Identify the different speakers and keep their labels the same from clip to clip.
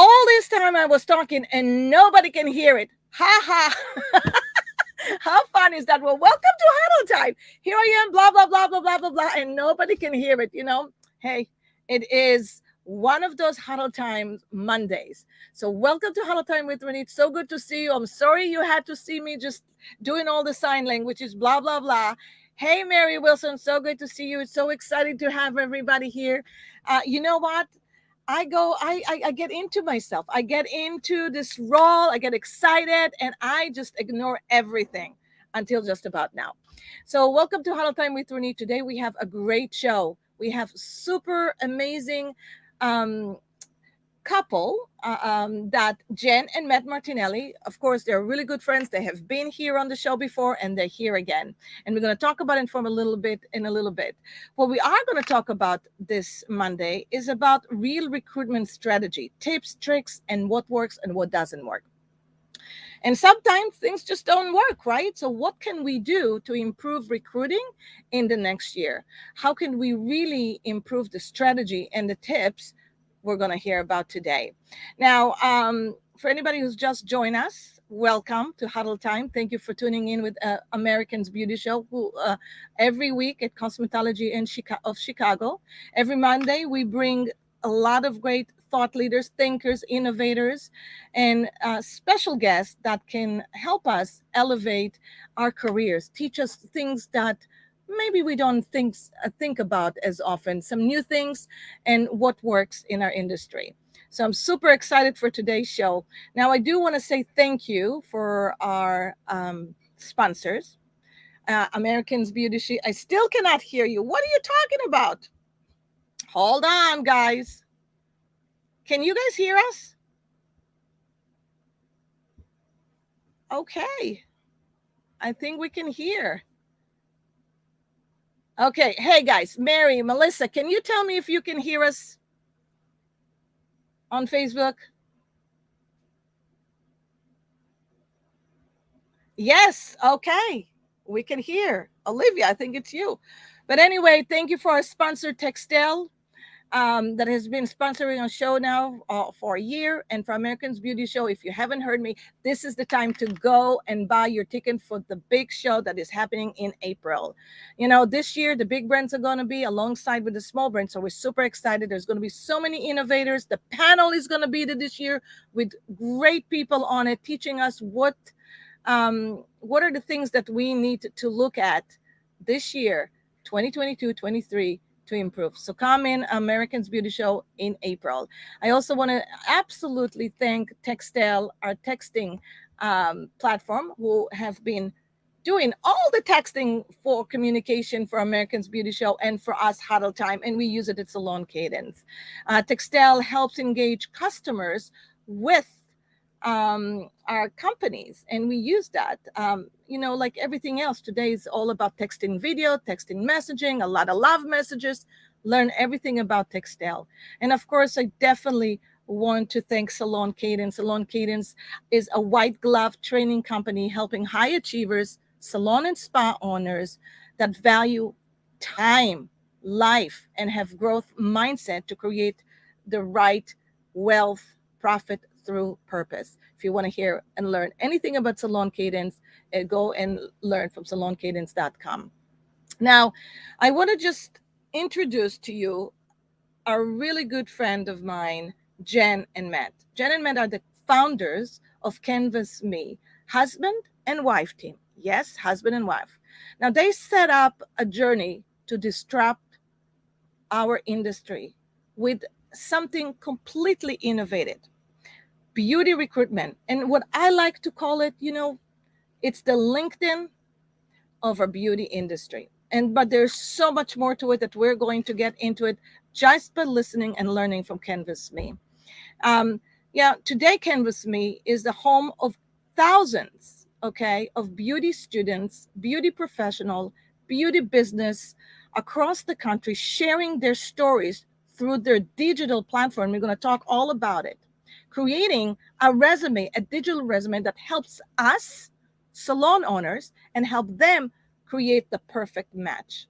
Speaker 1: All this time I was talking and nobody can hear it. Ha ha. How fun is that? Well, welcome to Huddle Time. Here I am, blah, blah, blah, blah, blah, blah, blah, and nobody can hear it, you know? Hey, it is one of those Huddle Time Mondays. So, welcome to Huddle Time with Ronit. So good to see you. I'm sorry you had to see me just doing all the sign languages, blah, blah, blah. Hey, Mary Wilson, so good to see you. It's so exciting to have everybody here. You know what? I get into myself. I get into this role. I get excited and I just ignore everything until just about now. So, welcome to Huddle Time with Rooney. Today we have a great show. We have super amazing um, couple that Jen and Matt Martinelli. Of course, they're really good friends. They have been here on the show before and they're here again. And we're going to talk about it from a little bit in a little bit. What we are going to talk about this Monday is about real recruitment strategy, tips, tricks, and what works and what doesn't work. And sometimes things just don't work, right? So, what can we do to improve recruiting in the next year? How can we really improve the strategy and the tips we're going to hear about today? Now, for anybody who's just joined us, welcome to Huddle Time. Thank you for tuning in with Americans Beauty Show, who every week at Cosmetology of Chicago. Every Monday, we bring a lot of great thought leaders, thinkers, innovators, and special guests that can help us elevate our careers, teach us things that maybe we don't think about as often, some new things and what works in our industry. So I'm super excited for today's show. Now, I do want to say thank you for our sponsors, Americans Beauty Show. I still cannot hear you. What are you talking about? Hold on, guys. Can you guys hear us? Okay. I think we can hear. Okay. Hey, guys. Mary, Melissa, can you tell me if you can hear us on Facebook? Yes. Okay. We can hear. Olivia, I think it's you. But anyway, thank you for our sponsor, Textel. That has been sponsoring a show now for a year. And for Americans Beauty Show, if you haven't heard me, this is the time to go and buy your ticket for the big show that is happening in April. You know, this year, the big brands are going to be alongside with the small brands. So we're super excited. There's going to be so many innovators. The panel is going to be there this year with great people on it, teaching us what are the things that we need to look at this year, 2022, 23, to improve. So come in Americans Beauty Show in April. I also want to absolutely thank Textel, our texting platform, who have been doing all the texting for communication for Americans Beauty Show and for us Huddle Time, and we use it at Salon Cadence. Textel helps engage customers with our companies, and we use that. Like everything else, today is all about texting video, texting messaging, a lot of love messages. Learn everything about Textel. And of course, I definitely want to thank Salon Cadence. Salon Cadence is a white glove training company helping high achievers, salon and spa owners that value time, life, and have growth mindset to create the right wealth, profit through purpose. If you want to hear and learn anything about Salon Cadence, go and learn from saloncadence.com. Now, I want to just introduce to you a really good friend of mine, Jen and Matt. Jen and Matt are the founders of CanvasMe, husband and wife team. Yes, husband and wife. Now, they set up a journey to disrupt our industry with something completely innovative, beauty recruitment. And what I like to call it, it's the LinkedIn of our beauty industry. But there's so much more to it that we're going to get into it just by listening and learning from CanvasMe. Today CanvasMe is the home of thousands, of beauty students, beauty professional, beauty business across the country sharing their stories through their digital platform. We're going to talk all about it. Creating a digital resume that helps us, salon owners, and help them create the perfect match,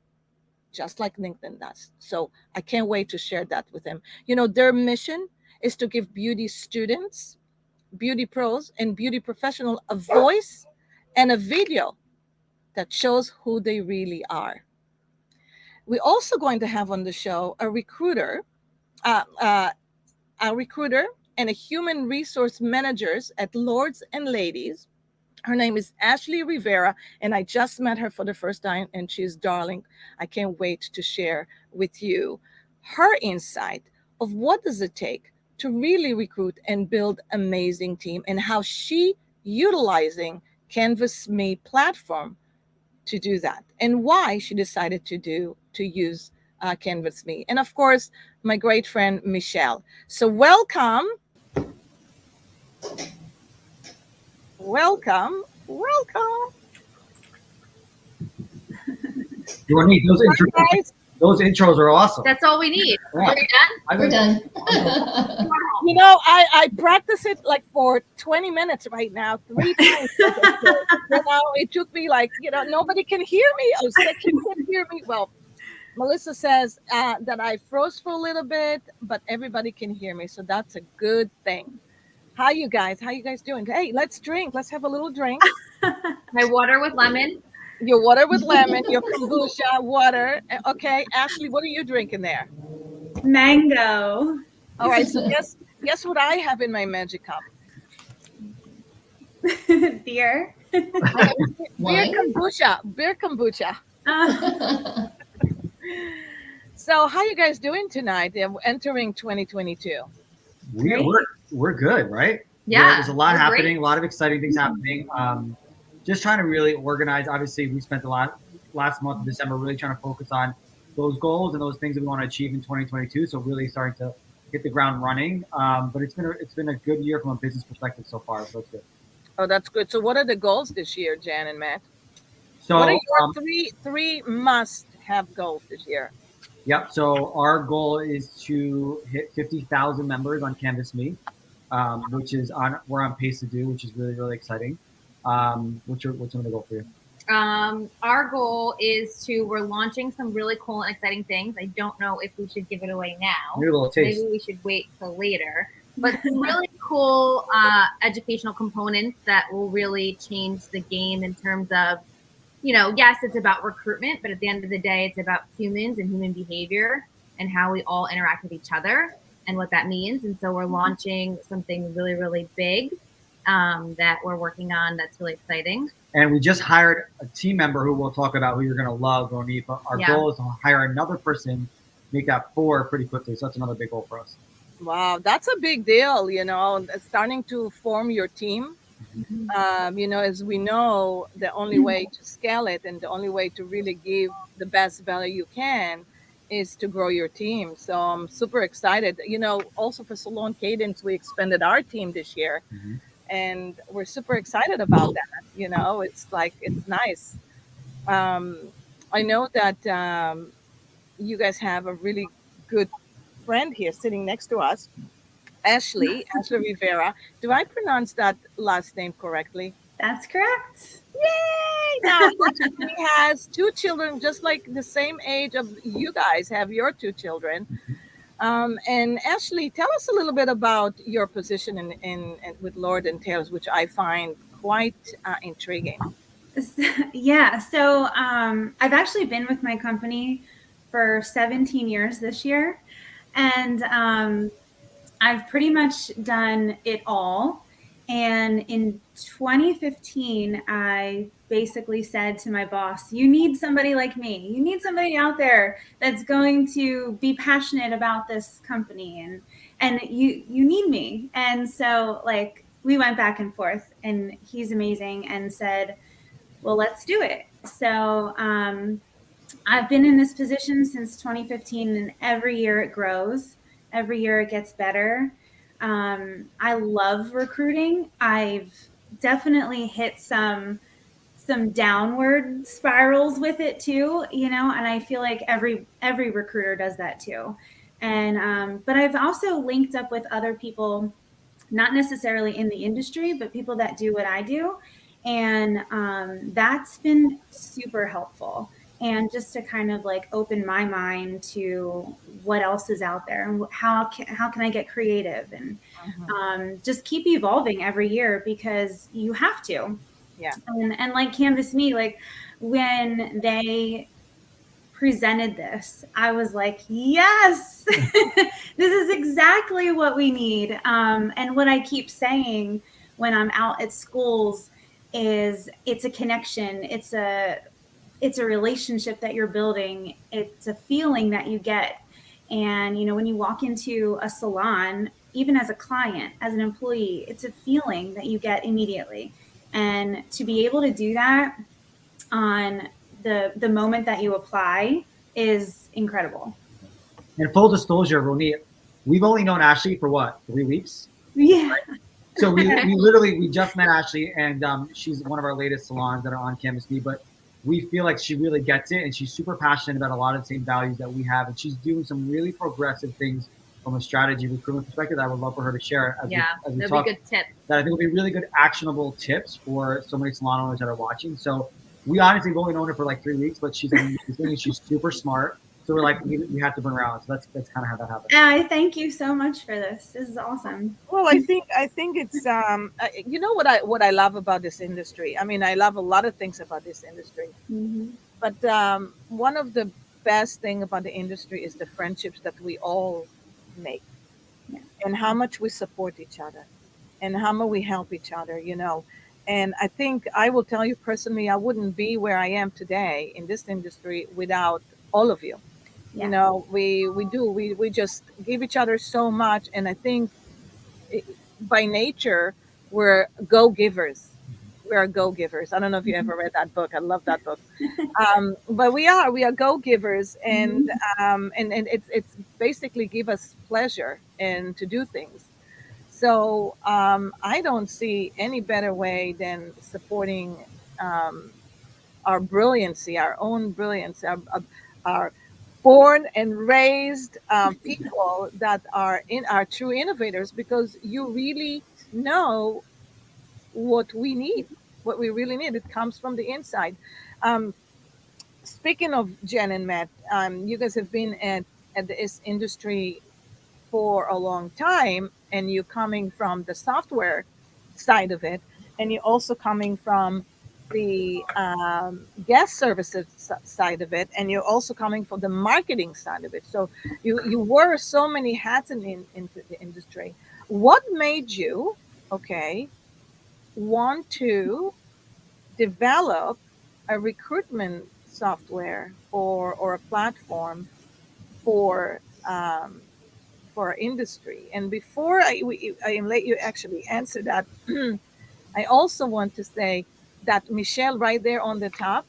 Speaker 1: just like LinkedIn does. So I can't wait to share that with them. Their mission is to give beauty students, beauty pros, and beauty professional a voice and a video that shows who they really are. We're also going to have on the show uh, uh, a recruiter and a human resource managers at Lords and Ladies. Her name is Ashley Rivera, and I just met her for the first time, and she's darling. I can't wait to share with you her insight of what does it take to really recruit and build amazing team, and how she utilizing CanvasMe platform to do that, and why she decided to use CanvasMe, and of course my great friend Michelle. So welcome.
Speaker 2: Ronit,
Speaker 1: Guys,
Speaker 2: those intros are awesome.
Speaker 3: That's all we need.
Speaker 2: Yeah.
Speaker 3: We're done.
Speaker 2: We're done.
Speaker 1: you know, I practice it like for 20 minutes right now, 3 times. It took me like, nobody can hear me. Oh, second can hear me. Well, Melissa says that I froze for a little bit, but everybody can hear me, so that's a good thing. How you guys doing? Hey, let's drink. Let's have a little drink.
Speaker 3: My water with lemon.
Speaker 1: Your water with lemon, your kombucha water. Okay, Ashley, what are you drinking there?
Speaker 4: Mango.
Speaker 1: All right, so guess what I have in my magic cup?
Speaker 4: Beer.
Speaker 1: Beer kombucha. So how you guys doing tonight? Entering 2022.
Speaker 2: We're good, right?
Speaker 3: Yeah,
Speaker 2: there's a lot happening,
Speaker 3: great.
Speaker 2: a lot of exciting things happening. Just trying to really organize. Obviously, we spent a lot last month of December really trying to focus on those goals and those things that we want to achieve in 2022. So really starting to hit the ground running. But it's been a good year from a business perspective so far. So it's good.
Speaker 1: Oh, that's good. So what are the goals this year, Jan and Matt?
Speaker 2: So
Speaker 1: what are your three must-have goals this year?
Speaker 2: Yep. So our goal is to hit 50,000 members on CanvasMe, which is we're on pace to do, which is really, really exciting. What's another goal for you?
Speaker 3: Our goal is we're launching some really cool and exciting things. I don't know if we should give it away now.
Speaker 2: Maybe a little taste.
Speaker 3: Maybe we should wait till later. But some really cool educational components that will really change the game in terms of, yes, it's about recruitment, but at the end of the day, it's about humans and human behavior and how we all interact with each other and what that means. And so we're launching something really, really big that we're working on that's really exciting.
Speaker 2: And we just hired a team member who we'll talk about, who you're going to love, Ronit. But our goal is to hire another person, make that 4 pretty quickly. So that's another big goal for us.
Speaker 1: Wow, that's a big deal, starting to form your team. As we know, the only way to scale it and the only way to really give the best value you can is to grow your team. So I'm super excited. Also for Salon Cadence, we expanded our team this year. And we're super excited about that. It's nice. I know that you guys have a really good friend here sitting next to us, Ashley Rivera. Do I pronounce that last name correctly?
Speaker 4: That's correct.
Speaker 1: Yay! Now, Ashley has 2 children, just like the same age of you guys have your 2 children. And Ashley, tell us a little bit about your position in with Lord and Taylor's, which I find quite intriguing.
Speaker 4: Yeah, so I've actually been with my company for 17 years this year, and I've pretty much done it all. And in 2015, I basically said to my boss, you need somebody like me. You need somebody out there that's going to be passionate about this company, and you need me. And so we went back and forth, and he's amazing and said, well, let's do it. So I've been in this position since 2015, and every year it grows. Every year it gets better. I love recruiting. I've definitely hit some downward spirals with it too, and I feel like every recruiter does that too. And but I've also linked up with other people, not necessarily in the industry, but people that do what I do. And that's been super helpful. and just to kind of like open my mind to what else is out there and how can I get creative and just keep evolving every year because you have to.
Speaker 1: Yeah.
Speaker 4: And like CanvasMe, like when they presented this, I was like, yes, this is exactly what we need. And what I keep saying when I'm out at schools is it's a connection. It's a relationship that you're building. It's a feeling that you get. And, you know, when you walk into a salon, even as a client, as an employee, it's a feeling that you get immediately. And to be able to do that on the moment that you apply is incredible.
Speaker 2: And full disclosure, Ronit, we've only known Ashley for what, 3 weeks?
Speaker 4: Yeah.
Speaker 2: Right? So we just met Ashley, and she's one of our latest salons that are on CanvasMe, but we feel like she really gets it, and she's super passionate about a lot of the same values that we have, and she's doing some really progressive things from a strategy recruitment perspective that I would love for her to share as we talk.
Speaker 3: Be good tips.
Speaker 2: That I think will be really good actionable tips for so many salon owners that are watching. So we honestly have only known her for like 3 weeks, but she's amazing. She's super smart. So we're like, we have to bring her on. So that's kind of how that happened.
Speaker 4: I thank you so much for this. This is awesome.
Speaker 1: Well, I think it's you know what I love about this industry. I mean, I love a lot of things about this industry, but one of the best thing about the industry is the friendships that we all make, and how much we support each other, and how much we help each other. You know, and I think I will tell you personally, I wouldn't be where I am today in this industry without all of you. You know, we just give each other so much, and I think by nature we're go-givers. We're go-givers. I don't know if you ever read that book. I love that book. But we are go-givers, and it's basically give us pleasure and to do things. So I don't see any better way than supporting our brilliancy, our own brilliance, our born and raised people that are true innovators, because you really know what we need, what we really need. It comes from the inside. Um, Speaking of Jen and Matt, you guys have been at this industry for a long time, and you're coming from the software side of it, and you're also coming from the guest services side of it, and you're also coming from the marketing side of it. So you wear so many hats into the industry. What made you, okay, want to develop a recruitment software or a platform for our industry? And before I let you actually answer that, I also want to say that Michelle right there on the top.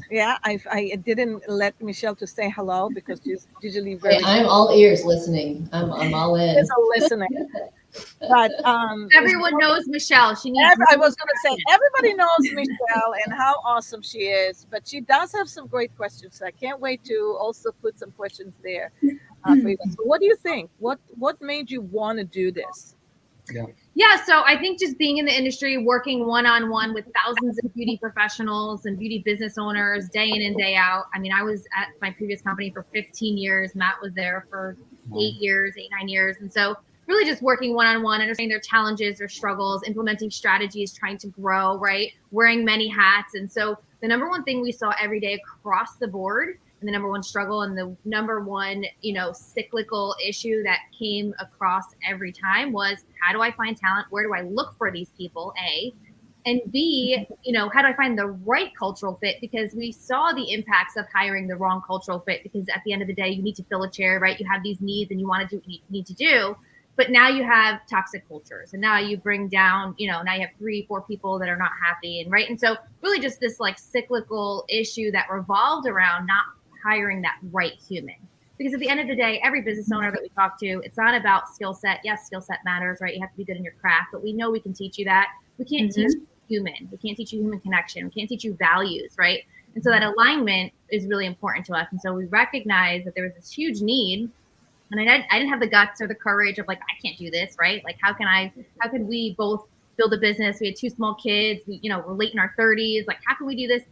Speaker 1: Yeah, I didn't let Michelle to say hello because she's usually very.
Speaker 5: Hey, I'm all ears listening. I'm all in.
Speaker 1: She's a listening. But
Speaker 3: everyone knows Michelle. She needs.
Speaker 1: I was going to say everybody knows Michelle and how awesome she is, but she does have some great questions. So I can't wait to also put some questions there for you. So what do you think? What made you want to do this?
Speaker 3: Yeah, so I think just being in the industry, working one-on-one with thousands of beauty professionals and beauty business owners day in and day out. I mean, I was at my previous company for 15 years. Matt was there for 9 years. And so really just working one-on-one, understanding their challenges, their struggles, implementing strategies, trying to grow, right? Wearing many hats. And so the number one thing we saw every day across the board, and the number one struggle and the number one, cyclical issue that came across every time was, how do I find talent? Where do I look for these people? A, and B, how do I find the right cultural fit? Because we saw the impacts of hiring the wrong cultural fit, because at the end of the day, you need to fill a chair, right? You have these needs and you want to do what you need to do. But now you have toxic cultures, and now you bring down, now you have 3-4 people that are not happy, and right. And so really just this like cyclical issue that revolved around not hiring that right human. Because at the end of the day, every business owner that we talk to, it's not about skill set. Yes, skill set matters, right? You have to be good in your craft, but we know we can teach you that. We can't teach you human. We can't teach you human connection. We can't teach you values, right? And so that alignment is really important to us. And so we recognize that there was this huge need. And I didn't have the guts or the courage of like, I can't do this, right? Like, how could we both build a business? We had 2 small kids. We're late in our 30s. Like, how can we do this?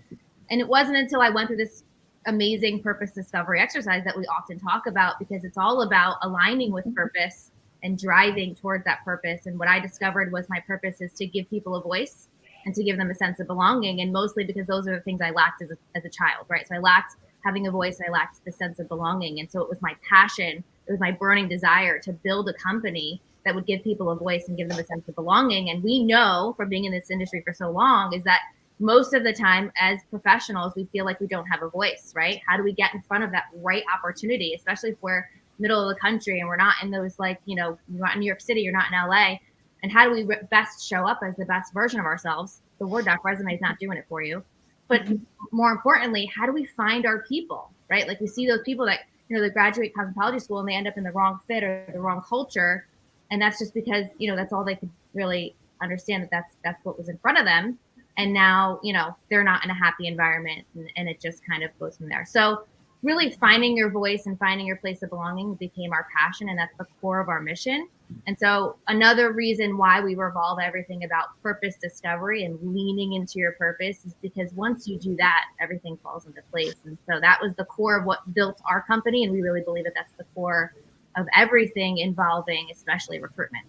Speaker 3: And it wasn't until I went through this amazing purpose discovery exercise that we often talk about, because it's all about aligning with purpose and driving towards that purpose. And what I discovered was my purpose is to give people a voice and to give them a sense of belonging. And mostly because those are the things I lacked as a child, right? So I lacked having a voice, I lacked the sense of belonging. And so it was my passion, it was my burning desire to build a company that would give people a voice and give them a sense of belonging. And we know from being in this industry for so long is that most of the time as professionals, we feel like we don't have a voice, right? How do we get in front of that right opportunity, especially if we're middle of the country and we're not in those, like, you know, you're not in New York City, you're not in LA. And how do we best show up as the best version of ourselves? The Word doc resume is not doing it for you. But more importantly, how do we find our people, right? Like we see those people that, you know, they graduate cosmetology school and they end up in the wrong fit or the wrong culture. And that's just because, you know, that's all they could really understand, that's what was in front of them. And now, you know, they're not in a happy environment, and it just kind of goes from there. So really finding your voice and finding your place of belonging became our passion, and that's the core of our mission. And so another reason why we revolve everything about purpose discovery and leaning into your purpose is because once you do that, everything falls into place. And so that was the core of what built our company. And we really believe that that's the core of everything involving, especially recruitment.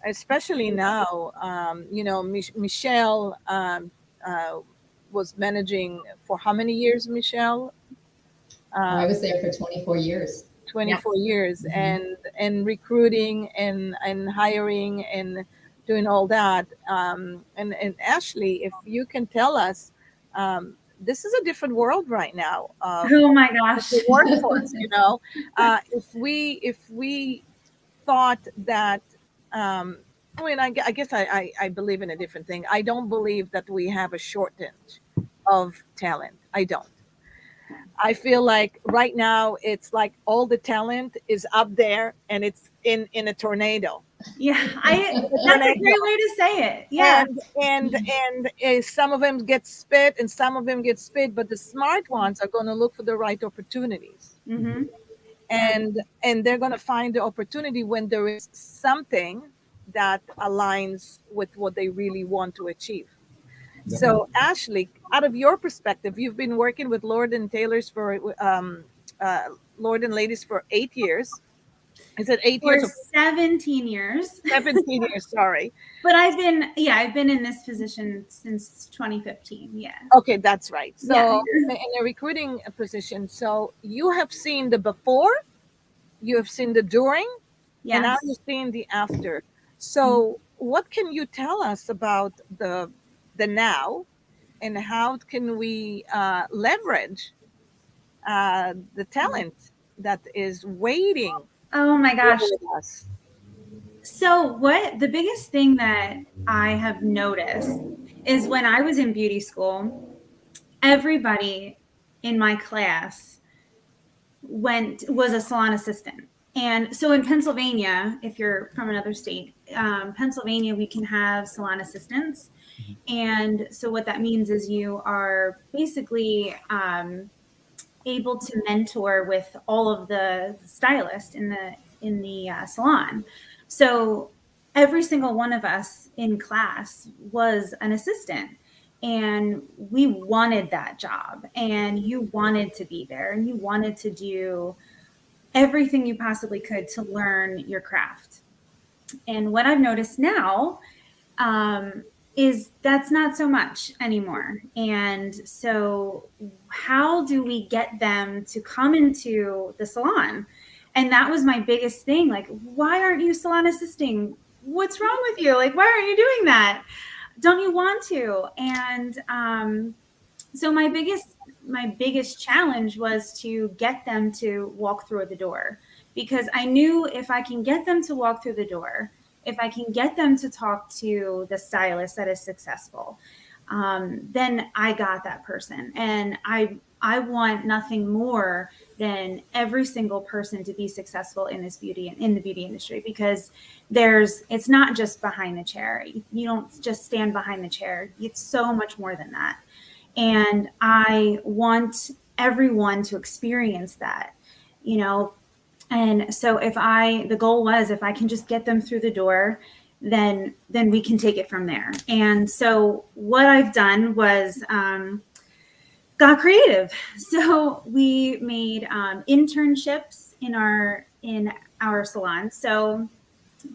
Speaker 1: Especially now, you know, Michelle was managing for how many years, Michelle?
Speaker 5: I was there for 24 years.
Speaker 1: 24
Speaker 3: Yep.
Speaker 1: years, and recruiting and hiring and doing all that. And Ashley, if you can tell us, this is a different world right now.
Speaker 4: Oh my gosh.
Speaker 1: The workforce, you know, if we thought that, I mean, I guess I believe in a different thing. I don't believe that we have a shortage of talent. I don't. I feel like right now it's like all the talent is up there and it's in a tornado.
Speaker 4: Yeah, that's a great way to say it. Yeah.
Speaker 1: And some of them get spit and some of them get spit, but the smart ones are going to look for the right opportunities.
Speaker 4: Mm-hmm.
Speaker 1: And they're going to find the opportunity when there is something that aligns with what they really want to achieve. So Ashley, out of your perspective, you've been working with Lord and Taylor's for Lord and Ladies for 8 years. Is it 8 years?
Speaker 4: For 17 years.
Speaker 1: 17 years, sorry.
Speaker 4: But I've been in this position since 2015. Yeah.
Speaker 1: Okay, that's right. So in a recruiting position, so you have seen the before, you have seen the during, and now you've seen the after. So what can you tell us about the now, and how can we leverage the talent that is waiting?
Speaker 4: Oh my gosh.
Speaker 1: with us?
Speaker 4: So the biggest thing that I have noticed is when I was in beauty school, everybody in my class was a salon assistant. And so in Pennsylvania, if you're from another state, Pennsylvania, we can have salon assistants. And so what that means is you are basically able to mentor with all of the stylists in the salon. So every single one of us in class was an assistant, and we wanted that job, and you wanted to be there, and you wanted to do everything you possibly could to learn your craft. And what I've noticed now is that's not so much anymore. And so how do we get them to come into the salon? And that was my biggest thing. Like, why aren't you salon assisting? What's wrong with you? Like, why aren't you doing that? Don't you want to? And so my biggest challenge was to get them to walk through the door, because I knew if I can get them to walk through the door, if I can get them to talk to the stylist that is successful, then I got that person. And I want nothing more than every single person to be successful in the beauty industry, because it's not just behind the chair. You don't just stand behind the chair. It's so much more than that. And I want everyone to experience that, you know. And so the goal was, if I can just get them through the door, then we can take it from there. And so what I've done was, got creative. So we made internships in our salon. So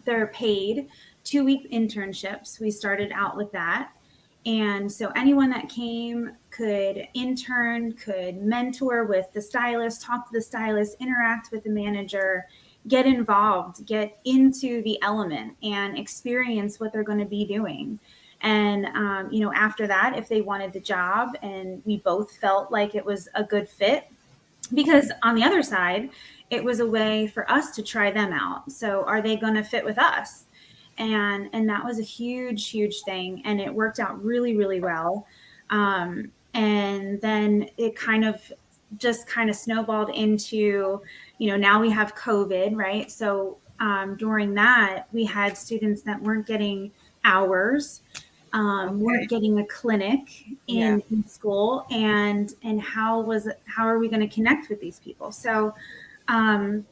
Speaker 4: they're paid 2-week internships. We started out with that. And so anyone that came could intern, could mentor with the stylist, talk to the stylist, interact with the manager, get involved, get into the element and experience what they're going to be doing. And, after that, if they wanted the job and we both felt like it was a good fit, because on the other side, it was a way for us to try them out. So are they going to fit with us? And that was a huge thing, and it worked out really well. And then it kind of snowballed into, now we have COVID, right? So during that, we had students that weren't getting hours, weren't getting a clinic in school, and how are we going to connect with these people? So that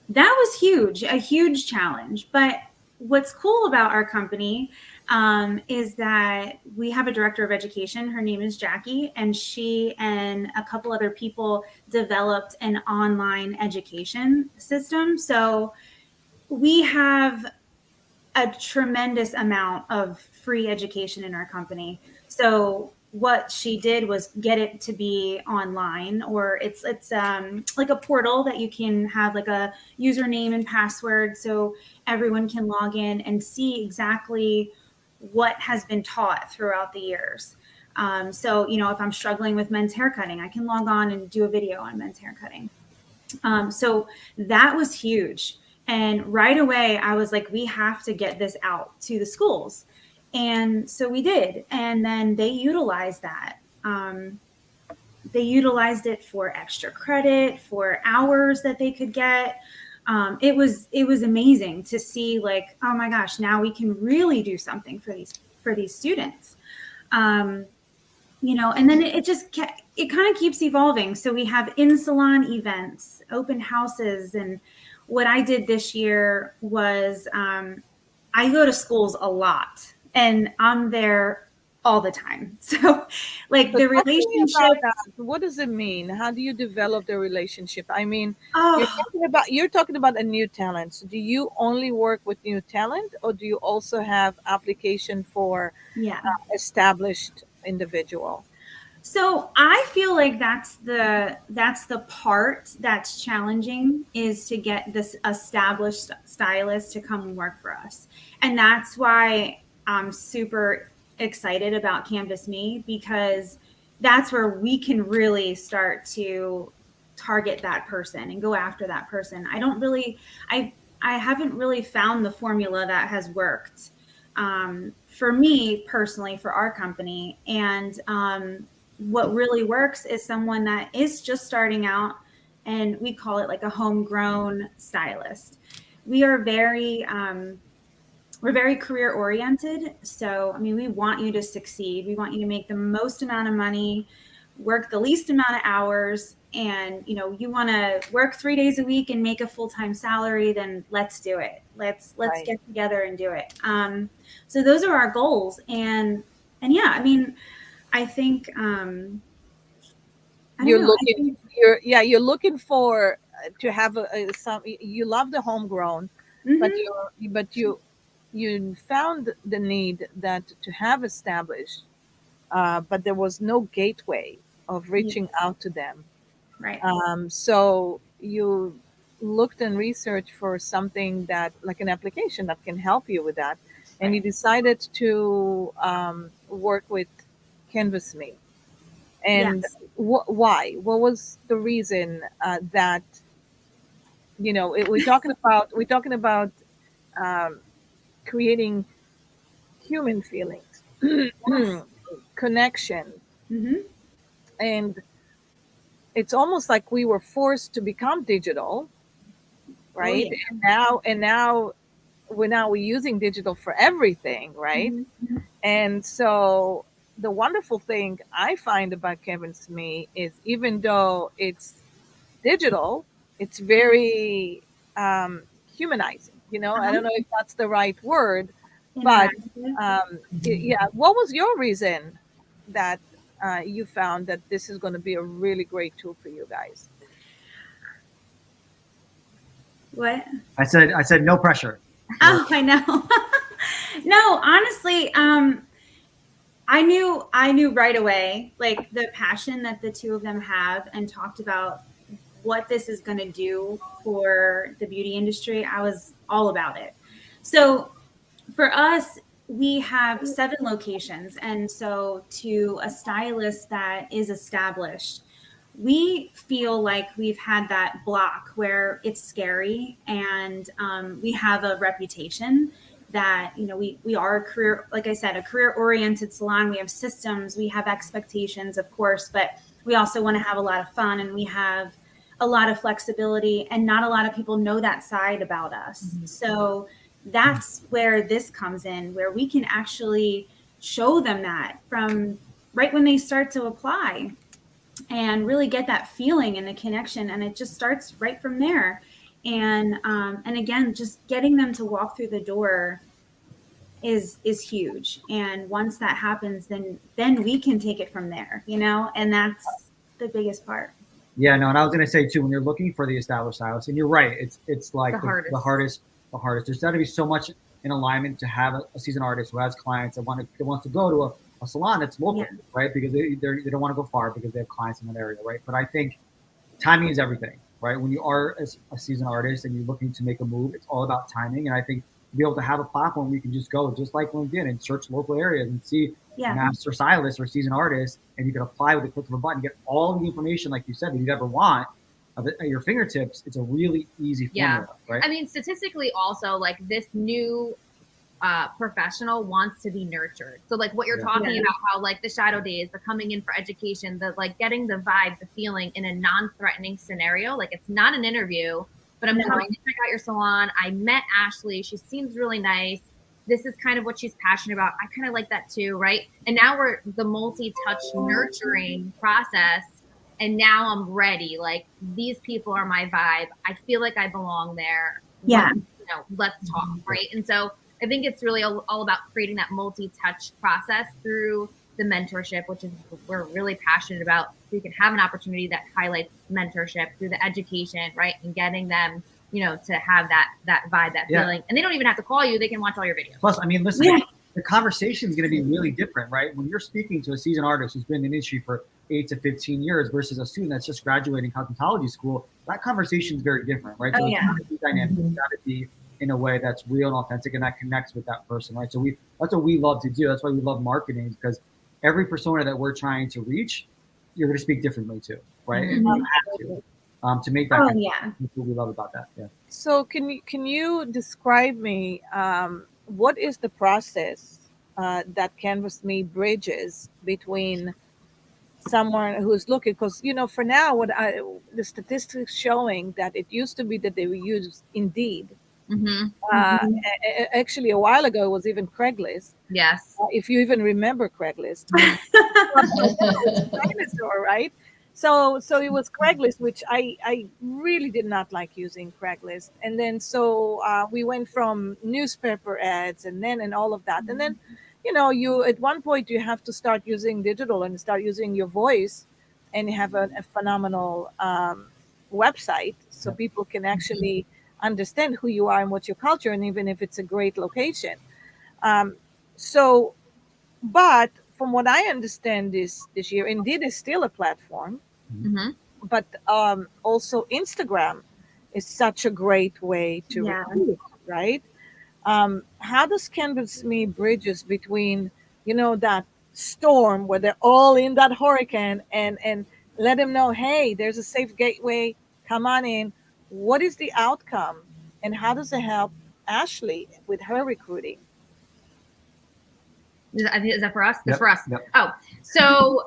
Speaker 4: was huge, a huge challenge. But what's cool about our company is that we have a director of education. Her name is Jackie, and she and a couple other people developed an online education system. So we have a tremendous amount of free education in our company. So what she did was get it to be online, or it's like a portal that you can have like a username and password, so everyone can log in and see exactly what has been taught throughout the years. So if I'm struggling with men's haircutting, I can log on and do a video on men's haircutting. So that was huge. And right away, I was like, we have to get this out to the schools. And so we did. And then they utilized that. They utilized it for extra credit, for hours that they could get. It was amazing to see, like, oh my gosh, now we can really do something for these students. And then it kind of keeps evolving. So we have in-salon events, open houses. And what I did this year was I go to schools a lot, and I'm there all the time. So like the relationship.
Speaker 1: What does it mean? How do you develop the relationship? I mean,
Speaker 4: Oh,
Speaker 1: you're talking about a new talent. So do you only work with new talent, or do you also have application for
Speaker 4: yeah.
Speaker 1: Established individual?
Speaker 4: So I feel like that's the part that's challenging, is to get this established stylist to come and work for us. And that's why I'm super excited about CanvasMe, because that's where we can really start to target that person and go after that person. I haven't really found the formula that has worked for me personally, for our company. And what really works is someone that is just starting out, and we call it like a homegrown stylist. We are we're very career oriented. So, I mean, we want you to succeed. We want you to make the most amount of money, work the least amount of hours. And, you want to work 3 days a week and make a full-time salary, then let's do it. Let's
Speaker 1: Right.
Speaker 4: get together and do it. So those are our goals. And yeah, I mean, I think
Speaker 1: You're looking for to have some. You love the homegrown, but you found the need that to have established, but there was no gateway of reaching out to them.
Speaker 4: right.
Speaker 1: So you looked and researched for something that, like an application that can help you with that, and you decided to work with CanvasMe. And
Speaker 4: Yes.
Speaker 1: why? What was the reason that we're talking about creating human feelings,
Speaker 4: Yes.
Speaker 1: connection,
Speaker 4: Mm-hmm.
Speaker 1: and it's almost like we were forced to become digital, right?
Speaker 4: yeah.
Speaker 1: And now we're using digital for everything, right?
Speaker 4: Mm-hmm.
Speaker 1: And so the wonderful thing I find about CanvasMe is, even though it's digital, it's very humanizing. I don't know if that's the right word, but
Speaker 4: Interactive.
Speaker 1: yeah. What was your reason that you found that this is going to be a really great tool for you guys?
Speaker 4: What?
Speaker 2: I said no pressure.
Speaker 4: Oh, I know. No, honestly, I knew right away, like the passion that the two of them have, and talked about what this is going to do for the beauty industry. I was all about it. So for us, we have 7 locations. And so to a stylist that is established, we feel like we've had that block where it's scary, and we have a reputation that, you know, we are a career, like I said, a career oriented salon. We have systems, we have expectations, of course, but we also want to have a lot of fun, and we have a lot of flexibility, and not a lot of people know that side about us. Mm-hmm. So that's where this comes in, where we can actually show them that from right when they start to apply, and really get that feeling and the connection. And it just starts right from there. And again, just getting them to walk through the door is huge. And once that happens, then we can take it from there, you know, and that's the biggest part.
Speaker 2: Yeah, no, and I was going to say too, when you're looking for the established stylist, and you're right, it's like the hardest. There's got to be so much in alignment to have a seasoned artist who has clients that wants to go to a salon that's local, yeah, right? Because they don't want to go far because they have clients in that area, right? But I think timing is everything, right? When you are a seasoned artist and you're looking to make a move, it's all about timing. And I think to be able to have a platform where you can just go, just like LinkedIn, and search local areas and see master stylist or seasoned artist, and you can apply with a click of a button, get all the information, like you said, that you'd ever want at your fingertips. It's a really easy formula, right?
Speaker 3: I mean, statistically also, like, this new professional wants to be nurtured. So like what you're talking about, how like the shadow days, the coming in for education, the like getting the vibe, the feeling in a non-threatening scenario. Like, it's not an interview, but I'm coming to check out your salon. I met Ashley. She seems really nice. This is kind of what she's passionate about. I kind of like that too, right? And now we're the multi-touch nurturing process. And now I'm ready. Like, these people are my vibe. I feel like I belong there.
Speaker 4: Yeah.
Speaker 3: Let's talk, right? And so I think it's really all about creating that multi-touch process through the mentorship, which is what we're really passionate about. So you can have an opportunity that highlights mentorship through the education, right? And getting them, to have that vibe, that feeling. And they don't even have to call you. They can watch all your videos.
Speaker 2: Plus, I mean, listen, the conversation is going to be really different, right? When you're speaking to a seasoned artist who's been in the industry for 8 to 15 years versus a student that's just graduating cosmetology school, that conversation is very different, right? So it's got to be dynamic. It's got to be in a way that's real and authentic, and that connects with that person, right? So that's what we love to do. That's why we love marketing, because every persona that we're trying to reach, you're going to speak differently to, right? And you have to make that. That's what we love about that. Yeah.
Speaker 1: So can you describe me what is the process that CanvasMe bridges between someone who's looking, because for now the statistics showing that it used to be that they would use Indeed. Actually, a while ago, it was even Craigslist.
Speaker 3: Yes.
Speaker 1: If you even remember Craigslist. Dinosaur, right? So it was Craigslist, which I really did not like using Craigslist. And then we went from newspaper ads and all of that. And then, you at one point you have to start using digital and start using your voice, and have a phenomenal website so people can actually understand who you are and what's your culture, and even if it's a great location. But from what I understand this year, Indeed is still a platform, but also Instagram is such a great way to recruit, right? How does CanvasMe bridges between, that storm where they're all in that hurricane, and let them know, hey, there's a safe gateway, come on in. What is the outcome, and how does it help Ashley with her recruiting?
Speaker 3: Is that for us? That's for us.
Speaker 2: Yep.
Speaker 3: Oh, so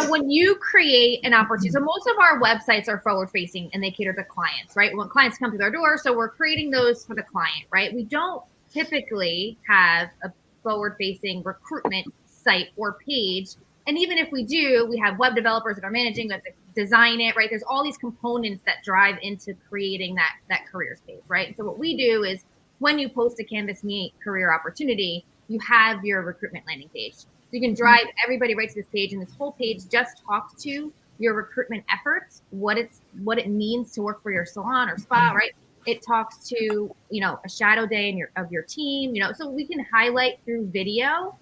Speaker 3: when you create an opportunity, so most of our websites are forward facing and they cater to clients, right? When clients come through our door, so we're creating those for the client, right? We don't typically have a forward facing recruitment site or page. And even if we do, we have web developers that are managing, that design it, right? There's all these components that drive into creating that career space, right? So what we do is, when you post a CanvasMe career opportunity, you have your recruitment landing page. you can drive everybody right to this page, and this whole page just talks to your recruitment efforts, what it means to work for your salon or spa, right? It talks to, a shadow day of your team, so we can highlight through video,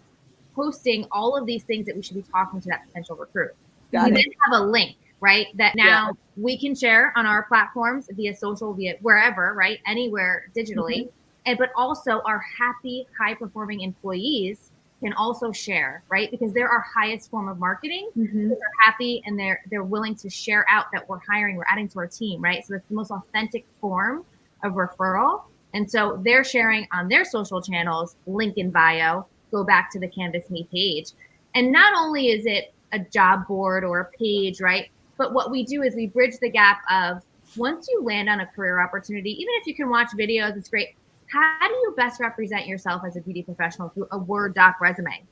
Speaker 3: posting all of these things that we should be talking to that potential recruit. We then have a link, right? That now we can share on our platforms via social, via wherever, right? Anywhere digitally. But also our happy, high performing employees can also share, right? Because they're our highest form of marketing. They're happy and they're willing to share out that we're hiring, we're adding to our team, right? So it's the most authentic form of referral. And so they're sharing on their social channels, link in bio, go back to the CanvasMe page. And not only is it a job board or a page, right? But what we do is we bridge the gap of once you land on a career opportunity, even if you can watch videos, it's great. How do you best represent yourself as a beauty professional through a Word doc resume?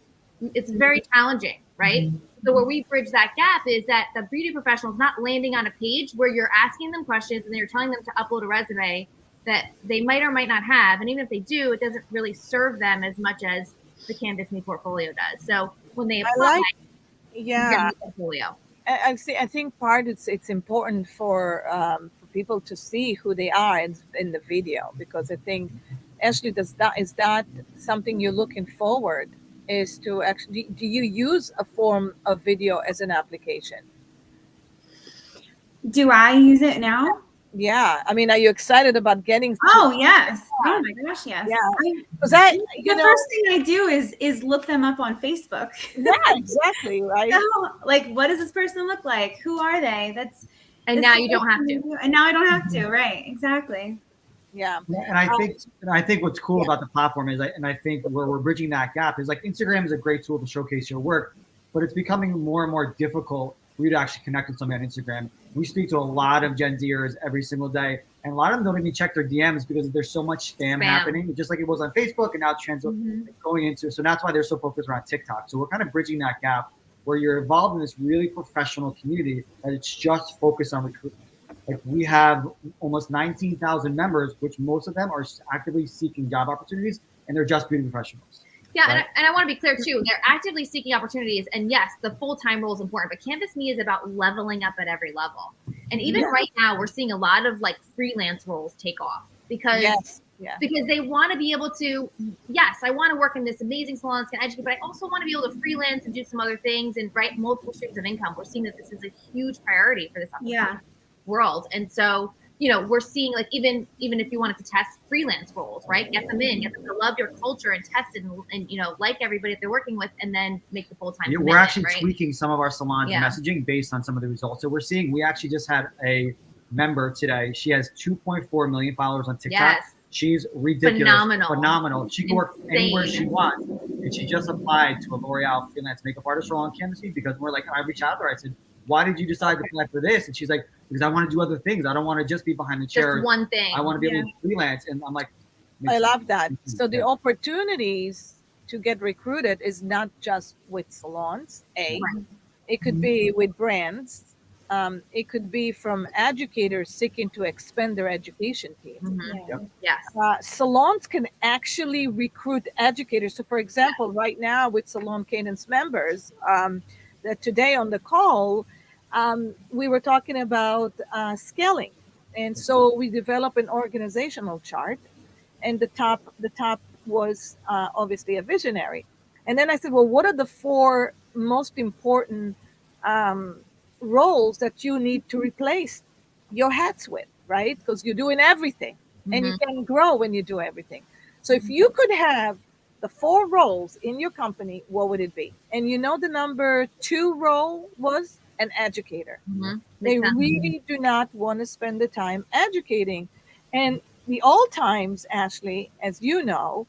Speaker 3: It's very challenging, right? So where we bridge that gap is that the beauty professional is not landing on a page where you're asking them questions and then you're telling them to upload a resume that they might or might not have. And even if they do, it doesn't really serve them as much as the CanvasMe portfolio does. So when they apply,
Speaker 1: yeah,
Speaker 3: portfolio.
Speaker 1: I think part it's important for people to see who they are in the video, because I think, Ashley, is that something you're looking forward, is to actually, do you use a form of video as an application?
Speaker 4: Do I use it now?
Speaker 1: Yeah, I mean, are you excited about getting?
Speaker 4: Oh yes! Oh my gosh, yes.
Speaker 1: Yeah, because
Speaker 4: the first thing I do is look them up on Facebook.
Speaker 1: Yeah, exactly, right.
Speaker 4: So, like, what does this person look like? Who are they?
Speaker 3: And now you don't have to.
Speaker 4: And now I don't have to. Right? Exactly.
Speaker 1: Yeah.
Speaker 2: And I think what's cool about the platform is, and I think where we're bridging that gap is, like, Instagram is a great tool to showcase your work, but it's becoming more and more difficult for you to actually connect with somebody on Instagram. We speak to a lot of Gen Zers every single day, and a lot of them don't even check their DMs because there's so much spam happening, just like it was on Facebook, and now it's going into. So that's why they're so focused around TikTok. So we're kind of bridging that gap where you're involved in this really professional community that it's just focused on recruitment. Like, we have almost 19,000 members, which most of them are actively seeking job opportunities, and they're just beauty professionals.
Speaker 3: Yeah, right? and I want to be clear too. They're actively seeking opportunities, and yes, the full-time role is important, but CanvasMe is about leveling up at every level. And even right now, we're seeing a lot of like freelance roles take off because they want to be able to. Yes, I want to work in this amazing salon that's going to educate, but I also want to be able to freelance and do some other things and write multiple streams of income. We're seeing that this is a huge priority for this world, and so. We're seeing, like, even if you wanted to test freelance roles, right? Get them to love your culture and test it and like everybody that they're working with, and then make the full-time
Speaker 2: we're actually tweaking some of our salons messaging based on some of the results. So we're seeing, we actually just had a member today. She has 2.4 million followers on TikTok.
Speaker 3: Yes.
Speaker 2: She's ridiculous. Phenomenal. She can work anywhere she wants. And she just applied to a L'Oreal freelance makeup artist role on CanvasMe, because we're like, I reached out to her. I said, why did you decide to apply for this? And she's like, because I want to do other things. I don't want to just be behind the chair.
Speaker 3: Just one thing.
Speaker 2: I want to be able to freelance. And I'm like,
Speaker 1: I love that. So the opportunities to get recruited is not just with salons. It could be with brands. It could be from educators seeking to expand their education team.
Speaker 3: Yes.
Speaker 1: Salons can actually recruit educators. So, for example, right now with Salon Cadence members, that today on the call, we were talking about scaling, and so we developed an organizational chart, and the top was obviously a visionary, and then I said, well, what are the 4 most important roles that you need to replace your hats with, right? Because you're doing everything, and you can grow when you do everything. So if you could have the 4 roles in your company, what would it be? And the number 2 role was an educator. They really do not want to spend the time educating. And the old times, Ashley, as you know,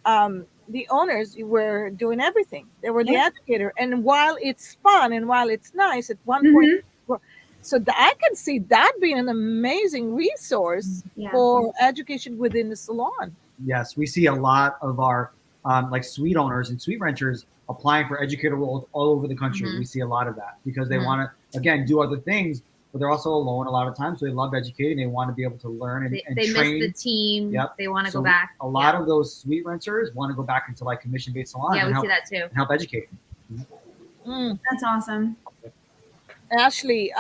Speaker 1: the owners were doing everything. They were the educator. And while it's fun and while it's nice, at one point, so I can see that being an amazing resource for education within the salon.
Speaker 2: Yes, we see a lot of our like suite owners and suite renters applying for educator roles all over the country. We see a lot of that because they want to, again, do other things, but they're also alone a lot of times. So they love educating. They want to be able to learn and
Speaker 3: they
Speaker 2: train.
Speaker 3: Miss the team. They want to go back.
Speaker 2: A lot of those suite renters want to go back into like commission-based salons.
Speaker 3: Yeah, we see that too.
Speaker 2: And help educate.
Speaker 1: Mm.
Speaker 4: That's awesome.
Speaker 1: Ashley,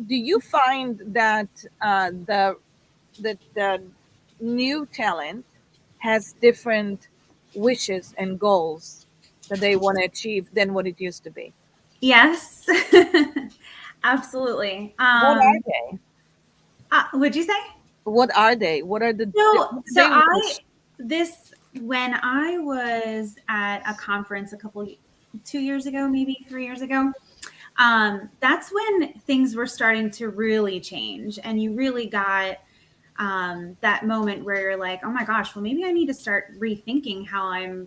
Speaker 1: do you find that the new talent has different wishes and goals that they want to achieve than what it used to be?
Speaker 4: Yes, absolutely.
Speaker 1: What are they?
Speaker 4: Would you say?
Speaker 1: What are they? What are
Speaker 4: So,
Speaker 1: what do they wish?
Speaker 4: when I was at a conference 2 years ago, maybe 3 years ago, that's when things were starting to really change, and you really got that moment where you're like, oh my gosh, well, maybe I need to start rethinking how I'm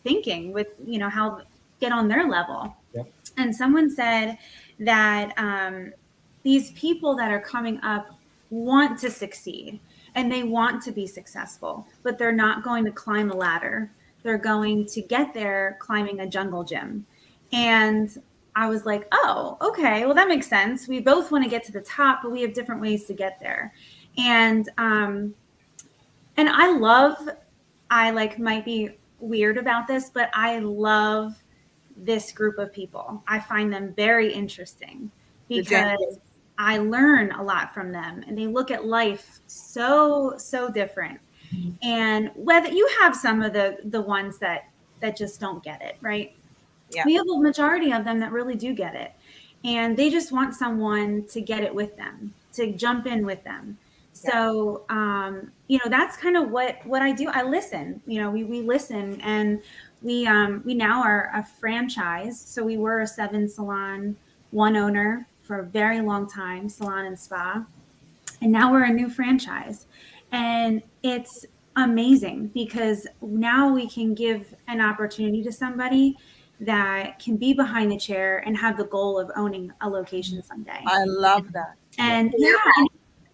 Speaker 4: thinking with, how get on their level.
Speaker 2: Yep.
Speaker 4: And someone said that these people that are coming up want to succeed and they want to be successful, but they're not going to climb a ladder. They're going to get there climbing a jungle gym. And I was like, oh, okay, well, that makes sense. We both want to get to the top, but we have different ways to get there. And I like might be weird about this, but I love this group of people. I find them very interesting because I learn a lot from them, and they look at life so different. And whether you have some of the ones that just don't get it, right?
Speaker 1: Yeah.
Speaker 4: We have a majority of them that really do get it, and they just want someone to get it with them, to jump in with them. So, that's kind of what I do. I listen. We listen, and we now are a franchise. So we were a 7 salon, 1 owner for a very long time, salon and spa, and now we're a new franchise, and it's amazing because now we can give an opportunity to somebody that can be behind the chair and have the goal of owning a location someday.
Speaker 1: I love that.
Speaker 4: And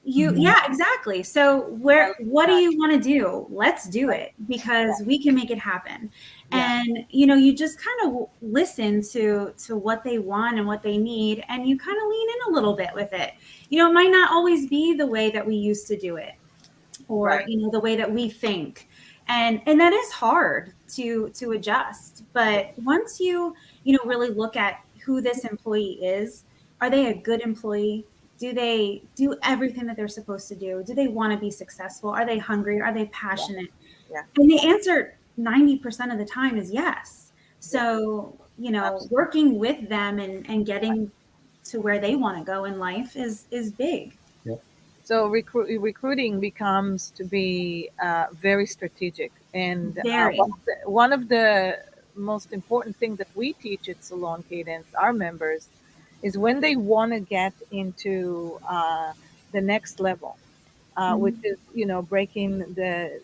Speaker 4: yeah, exactly. So what do you want to do? Let's do it because we can make it happen. Yeah. And you just kind of listen to what they want and what they need, and you kind of lean in a little bit with it. It might not always be the way that we used to do it, or
Speaker 1: Right.
Speaker 4: The way that we think, and that is hard to adjust. But once you really look at who this employee is, are they a good employee? Do they do everything that they're supposed to do? Do they want to be successful? Are they hungry? Are they passionate?
Speaker 1: Yeah.
Speaker 4: And the answer 90% of the time is yes. So, working with them and getting to where they want to go in life is big.
Speaker 2: Yep.
Speaker 1: So recruiting becomes to be very strategic. And one of the most important things that we teach at Salon Cadence, our members, is when they want to get into the next level, which is, breaking the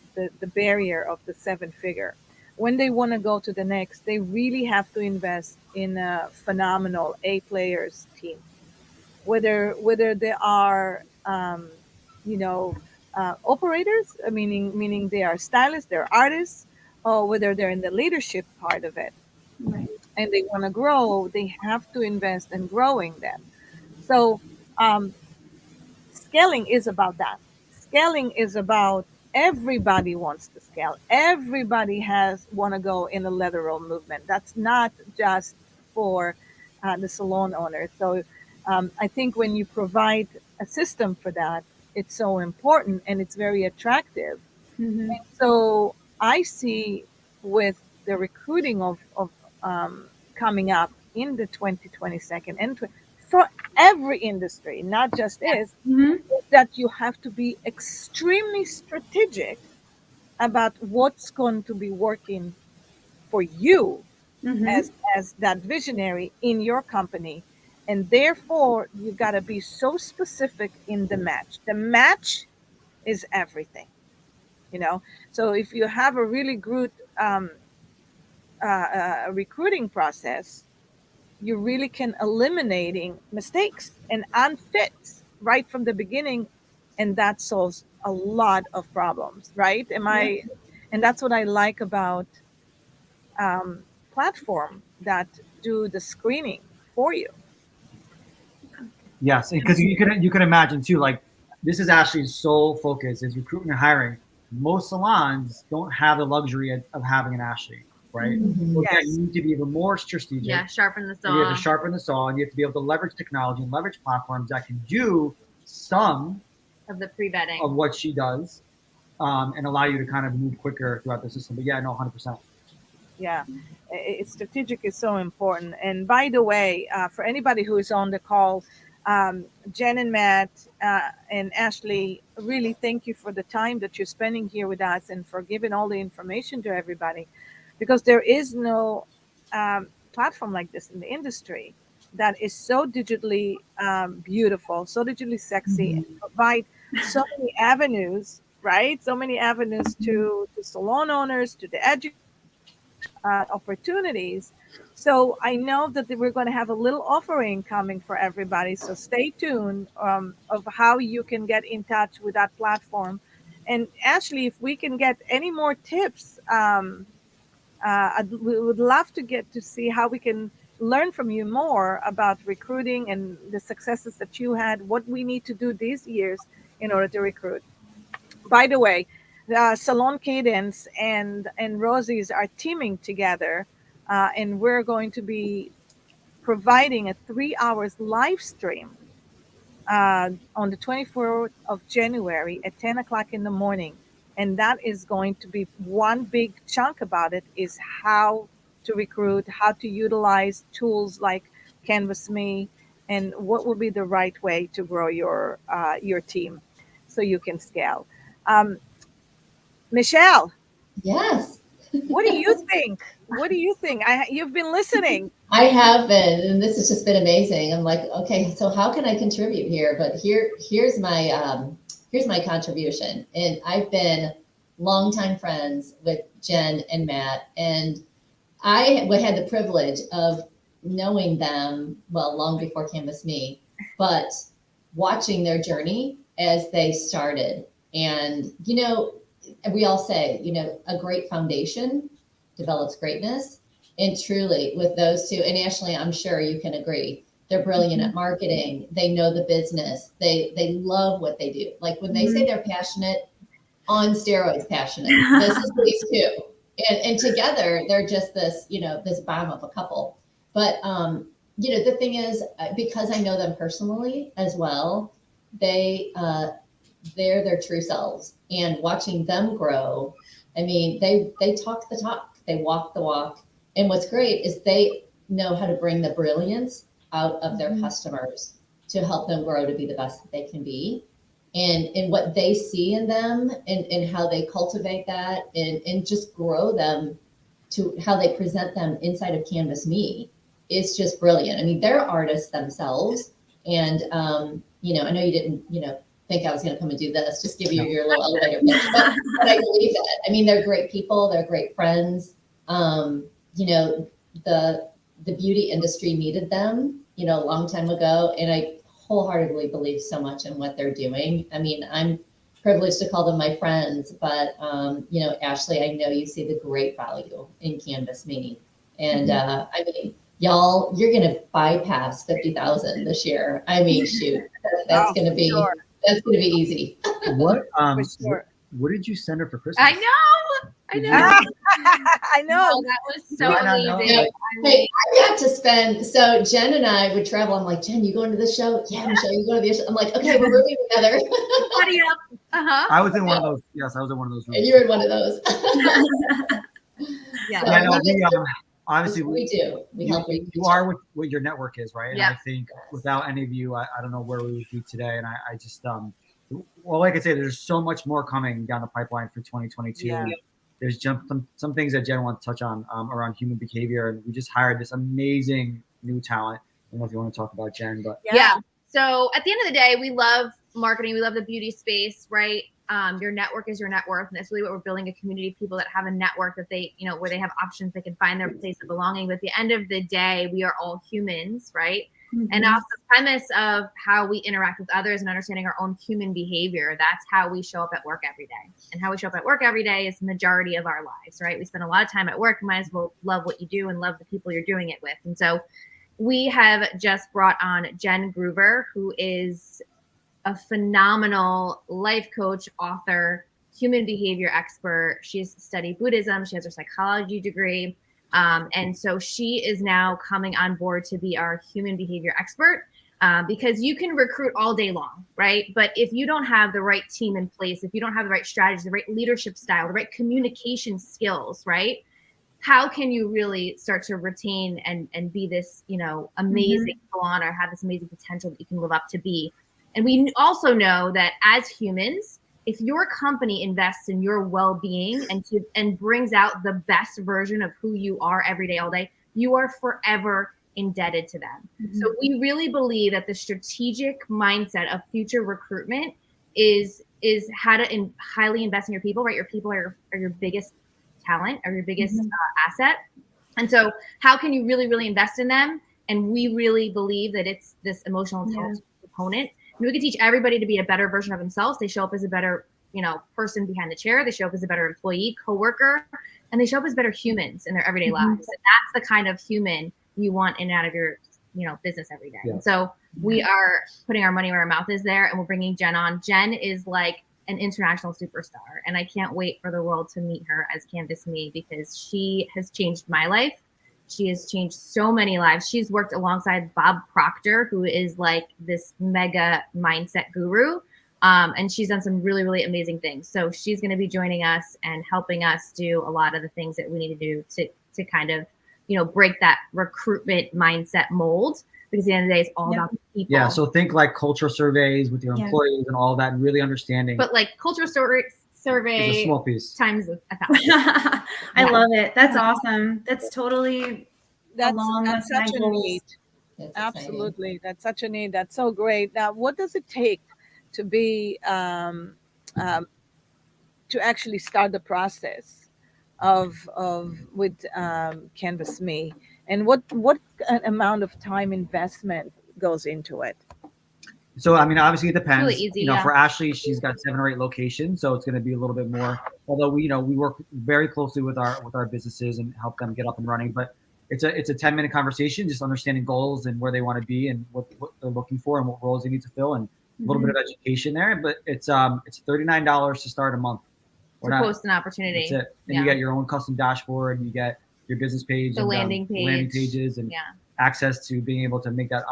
Speaker 1: barrier of the 7-figure. When they want to go to the next, they really have to invest in a phenomenal A players team. Whether they are, operators, meaning they are stylists, they're artists, or whether they're in the leadership part of it.
Speaker 4: Right.
Speaker 1: And they want to grow, they have to invest in growing them. So scaling is about that. Scaling is about everybody wants to scale. Everybody want to go in a lateral movement. That's not just for the salon owner. So I think when you provide a system for that, it's so important and it's very attractive.
Speaker 4: Mm-hmm.
Speaker 1: And so I see with the recruiting of coming up in the 2022 and for every industry, not just this, that you have to be extremely strategic about what's going to be working for you as that visionary in your company. And therefore, you got to be so specific in the match. The match is everything, So if you have a really good recruiting process, you really can eliminating mistakes and unfits right from the beginning, and that solves a lot of problems, right? And that's what I like about platform that do the screening for you.
Speaker 2: Yes, because you can imagine too, like this is Ashley's sole focus is recruitment and hiring. Most salons don't have the luxury of having an Ashley right?
Speaker 5: Mhm.
Speaker 2: Well, yeah,
Speaker 1: Yes.
Speaker 2: you need to be even more strategic.
Speaker 3: Yeah, sharpen the
Speaker 2: And you have
Speaker 3: saw.
Speaker 2: to sharpen the saw, and you have to be able to leverage technology and leverage platforms that can do some
Speaker 3: Of the pre-vetting.
Speaker 2: of what she does, and allow you to kind of move quicker throughout the system. But yeah, no, 100%.
Speaker 1: Yeah, strategic is so important. And by the way, for anybody who is on the call, Jen and Matt and Ashley, really thank you for the time that you're spending here with us and for giving all the information to everybody, because there is no platform like this in the industry that is so digitally beautiful, so digitally sexy,
Speaker 5: Mhm.
Speaker 1: and provide so many avenues, right? So many avenues to salon owners, to the educators, opportunities. So I know that we're going to have a little offering coming for everybody. So stay tuned of how you can get in touch with that platform. And Ashley, if we can get any more tips, we would love to get to see how we can learn from you more about recruiting and the successes that you had, what we need to do these years in order to recruit. By the way, Salon Cadence and Rosie's are teaming together, and we're going to be providing a 3 hours live stream on the 24th of January at 10 o'clock in the morning. And that is going to be one big chunk about it is how to recruit, how to utilize tools like CanvasMe, and what will be the right way to grow your team so you can scale. Um, Michelle,
Speaker 5: Yes.
Speaker 1: what do you think? What do you think? You've been listening.
Speaker 5: I have been, and this has just been amazing. I'm like, okay, so how can I contribute here? But here's my contribution. And I've been longtime friends with Jen and Matt, and I had the privilege of knowing them, well, long before CanvasMe, but watching their journey as they started. And, we all say, a great foundation develops greatness. And truly, with those two, and Ashley, I'm sure you can agree, they're brilliant at marketing. They know the business. They love what they do. Like when they say they're passionate, on steroids passionate. This is these two. And together they're just this bomb of a couple. But the thing is, because I know them personally as well, they're their true selves. And watching them grow, I mean, they talk the talk, they walk the walk. And what's great is they know how to bring the brilliance out of their customers to help them grow to be the best that they can be. And what they see in them and how they cultivate that and just grow them to how they present them inside of CanvasMe is just brilliant. I mean, they're artists themselves. And, I know you didn't, think I was going to come and do this, just give you your little elevator pitch, but I believe that. I mean, they're great people. They're great friends. The beauty industry needed them, a long time ago. And I wholeheartedly believe so much in what they're doing. I mean, I'm privileged to call them my friends, but Ashley, I know you see the great value in CanvasMe. And I mean, y'all, you're going to bypass 50,000 this year. I mean, shoot, that's going to be
Speaker 1: Sure.
Speaker 5: that's going to be easy.
Speaker 2: What
Speaker 1: For sure.
Speaker 2: what did you send her for Christmas?
Speaker 3: I know.
Speaker 1: I know.
Speaker 3: Oh, that was so
Speaker 2: Did I not know?
Speaker 3: amazing.
Speaker 2: Like,
Speaker 5: Hey, I got to spend, so Jen and I would travel. I'm like, Jen, you going to the show? Yeah, Michelle, you going to the show? I'm like, okay, we're moving together.
Speaker 3: Buddy up. Uh-huh.
Speaker 2: I was in one of those. Yes, I was in one of those rooms.
Speaker 5: And you're in one of those.
Speaker 3: Yeah.
Speaker 5: So
Speaker 2: Yeah, no,
Speaker 5: we just-
Speaker 2: honestly,
Speaker 5: we do. We help
Speaker 2: you are what your network is, right? And
Speaker 3: Yeah.
Speaker 2: I think without any of you, I don't know where we would be today. And I just, well, like I said, there's so much more coming down the pipeline for 2022.
Speaker 1: Yeah.
Speaker 2: There's some things that Jen wants to touch on around human behavior. And we just hired this amazing new talent. I don't know if you want to talk about Jen, but
Speaker 3: Yeah. So at the end of the day, we love marketing. We love the beauty space, right? Your network is your net worth. And that's really what we're building, a community of people that have a network that they, where they have options, they can find their place of belonging. But at the end of the day, we are all humans, right? And off the premise of how we interact with others and understanding our own human behavior, that's how we show up at work every day. And how we show up at work every day is the majority of our lives, right? We spend a lot of time at work. You might as well love what you do and love the people you're doing it with. And so we have just brought on Jen Gruber, who is a phenomenal life coach, author, human behavior expert. She's studied Buddhism. She has her psychology degree. And so she is now coming on board to be our human behavior expert. Because you can recruit all day long, right? But if you don't have the right team in place, if you don't have the right strategy, the right leadership style, the right communication skills, right? How can you really start to retain and be this, amazing salon, or have this amazing potential that you can live up to be? And we also know that as humans, if your company invests in your well-being and brings out the best version of who you are every day, all day, you are forever indebted to them. So we really believe that the strategic mindset of future recruitment is how to highly invest in your people, right? Your people are your biggest talent, or your biggest asset. And so how can you really, really invest in them? And we really believe that it's this emotional intelligence component. And we can teach everybody to be a better version of themselves. They show up as a better, person behind the chair. They show up as a better employee, coworker, and they show up as better humans in their everyday lives. And that's the kind of human you want in and out of your, business every day. And so we are putting our money where our mouth is there, and we're bringing Jen on. Jen is like an international superstar, and I can't wait for the world to meet her as CanvasMe, because she has changed my life. She has changed so many lives. She's worked alongside Bob Proctor, who is like this mega mindset guru. And she's done some really, really amazing things. So she's going to be joining us and helping us do a lot of the things that we need to do to kind of, break that recruitment mindset mold, because at the end of the day, it's all about the people.
Speaker 2: Yeah. So think like culture surveys with your employees and all that, and really understanding.
Speaker 3: But like culture survey
Speaker 2: is a small piece
Speaker 3: times 1,000.
Speaker 4: I love it. That's awesome. That's totally
Speaker 1: That's
Speaker 4: with
Speaker 1: such
Speaker 4: my
Speaker 1: a
Speaker 4: goals.
Speaker 1: need.
Speaker 5: That's
Speaker 1: Absolutely, that's such a need. That's so great. Now, what does it take to be to actually start the process of with CanvasMe, and what amount of time investment goes into it?
Speaker 2: So, I mean, obviously it depends.
Speaker 3: It's really easy,
Speaker 2: For Ashley, she's got 7 or 8 locations, so it's going to be a little bit more. Although we work very closely with our businesses and help them get up and running. But it's a 10-minute conversation, just understanding goals and where they want to be and what they're looking for and what roles they need to fill, and a little bit of education there. But it's $39 to start a month.
Speaker 3: To post an opportunity.
Speaker 2: That's it. And you get your own custom dashboard, and you get your business page,
Speaker 3: the
Speaker 2: and
Speaker 3: landing
Speaker 2: pages, and access to being able to make that